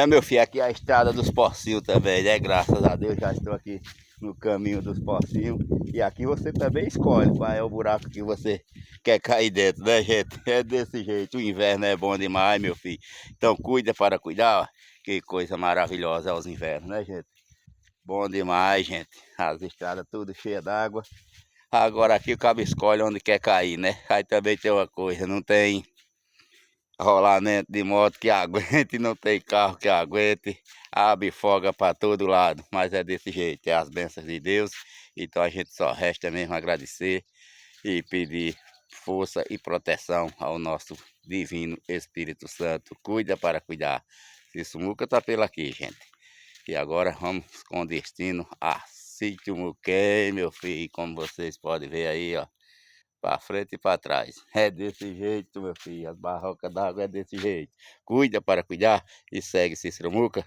Meu filho, aqui é a estrada dos Pocinhos também, né? Graças a Deus já estou aqui no caminho dos Pocinhos. E aqui você também escolhe qual é o buraco que você quer cair dentro, né, gente? É desse jeito. O inverno é bom demais, meu filho. Então cuida para cuidar, ó. Que coisa maravilhosa é os invernos, né, gente? Bom demais, gente. As estradas tudo cheias d'água. Agora aqui o cabo escolhe onde quer cair, né? Aí também tem uma coisa, não tem rolamento de moto que aguente, não tem carro que aguente, abre folga para todo lado, mas é desse jeito, é as bênçãos de Deus, então a gente só resta mesmo agradecer e pedir força e proteção ao nosso divino Espírito Santo, cuida para cuidar. Esse Muca tá pela aqui, gente, e agora vamos com destino a Sítio Muquem, meu filho, como vocês podem ver aí, ó. Para frente e para trás. É desse jeito, meu filho. As barrocas d'água é desse jeito. Cuida para cuidar e segue Cícero Muca.